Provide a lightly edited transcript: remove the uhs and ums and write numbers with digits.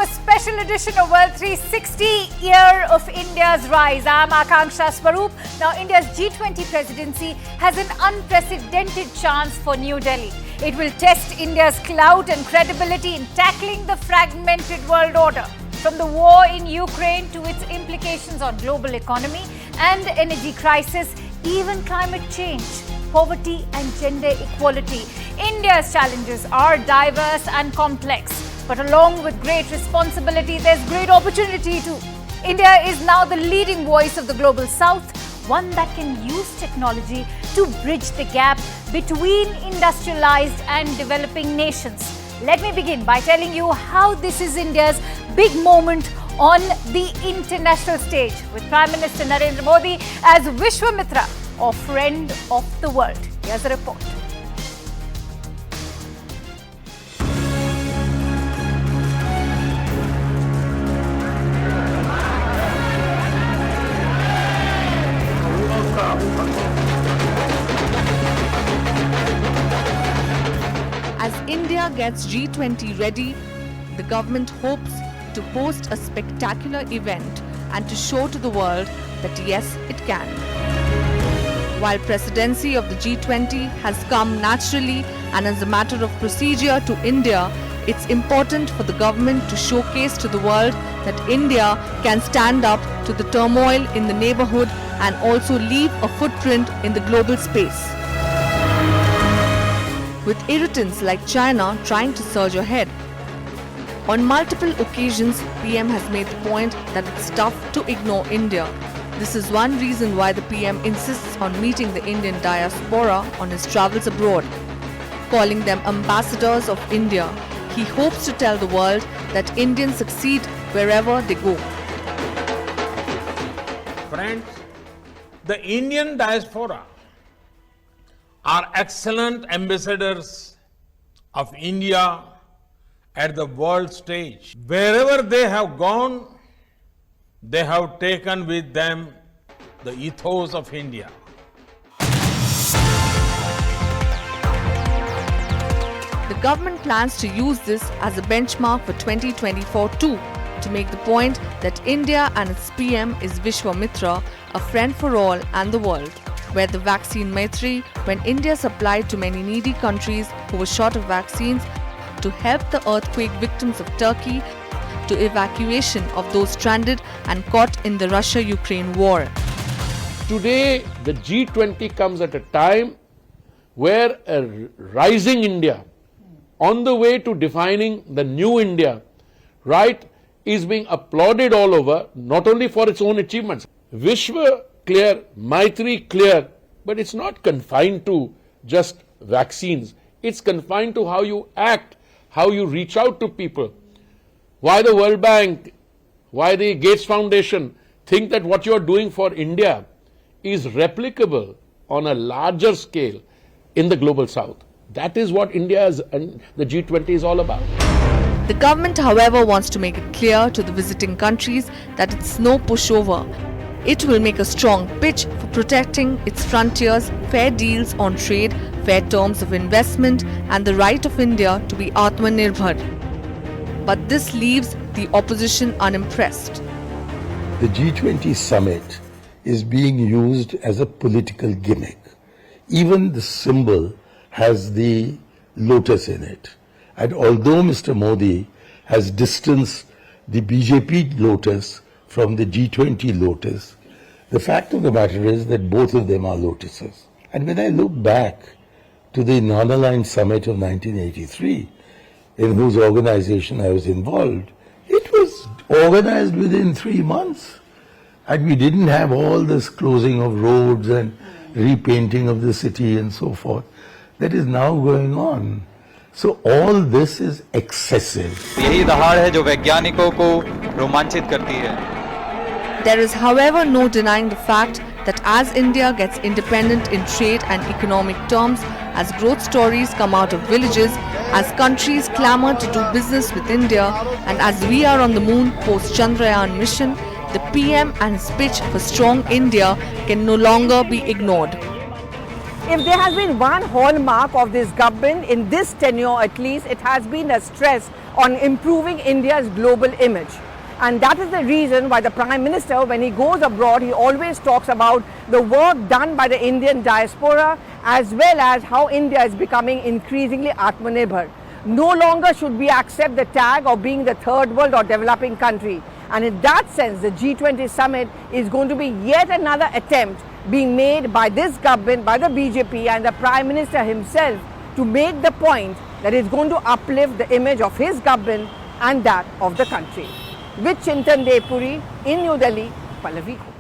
a special edition of World 360 Year of India's Rise. I'm Akanksha Swaroop. Now, India's G20 presidency has an unprecedented chance for New Delhi. It will test India's clout and credibility in tackling the fragmented world order. From the war in Ukraine to its implications on global economy and energy crisis, even climate change, poverty and gender equality. India's challenges are diverse and complex. But along with great responsibility, there's great opportunity too. India is now the leading voice of the global south, one that can use technology to bridge the gap between industrialized and developing nations. Let me begin by telling you how this is India's big moment on the international stage with Prime Minister Narendra Modi as Vishwamitra, or friend of the world. Here's a report. As India gets G20 ready, the government hopes to host a spectacular event and to show to the world that yes, it can. While presidency of the G20 has come naturally and as a matter of procedure to India, it's important for the government to showcase to the world that India can stand up to the turmoil in the neighborhood and also leave a footprint in the global space. With irritants like China trying to surge ahead. On multiple occasions, PM has made the point that it's tough to ignore India. This is one reason why the PM insists on meeting the Indian diaspora on his travels abroad. Calling them ambassadors of India, he hopes to tell the world that Indians succeed wherever they go. Friends, the Indian diaspora are excellent ambassadors of India at the world stage. Wherever they have gone, they have taken with them the ethos of India. The government plans to use this as a benchmark for 2024 too, to make the point that India and its PM is Vishwamitra, a friend for all and the world, where the vaccine Maitri, when India supplied to many needy countries who were short of vaccines, to help the earthquake victims of Turkey, to evacuation of those stranded and caught in the Russia-Ukraine war. Today, the G20 comes at a time where a rising India, on the way to defining the new India, right, is being applauded all over, not only for its own achievements. Vishwa clear, Maitri clear, but it's not confined to just vaccines. It's confined to how you act, how you reach out to people. Why the World Bank, why the Gates Foundation think that what you're doing for India is replicable on a larger scale in the global south. That is what India and the G20 is all about. The government, however, wants to make it clear to the visiting countries that it's no pushover. It will make a strong pitch for protecting its frontiers, fair deals on trade, fair terms of investment, and the right of India to be Atmanirbhar. But this leaves the opposition unimpressed. The G20 summit is being used as a political gimmick. Even the symbol has the lotus in it. And although Mr. Modi has distanced the BJP lotus from the G20 lotus, the fact of the matter is that both of them are lotuses. And when I look back to the non-aligned summit of 1983, in whose organization I was involved, it was organized within 3 months. And we didn't have all this closing of roads and repainting of the city and so forth that is now going on. So all this is excessive. यही दहाड़ है जो वैज्ञानिकों को रोमांचित करती है. There is, however, no denying the fact that as India gets independent in trade and economic terms, as growth stories come out of villages, as countries clamour to do business with India, and as we are on the moon post-Chandrayaan mission, the PM and his pitch for strong India can no longer be ignored. If there has been one hallmark of this government, in this tenure at least, it has been a stress on improving India's global image. And that is the reason why the Prime Minister, when he goes abroad, he always talks about the work done by the Indian diaspora as well as how India is becoming increasingly Atmanirbhar. No longer should we accept the tag of being the third world or developing country. And in that sense, the G20 summit is going to be yet another attempt being made by this government, by the BJP and the Prime Minister himself to make the point that it's going to uplift the image of his government and that of the country. With Chintan Depuri in New Delhi, Pallavi.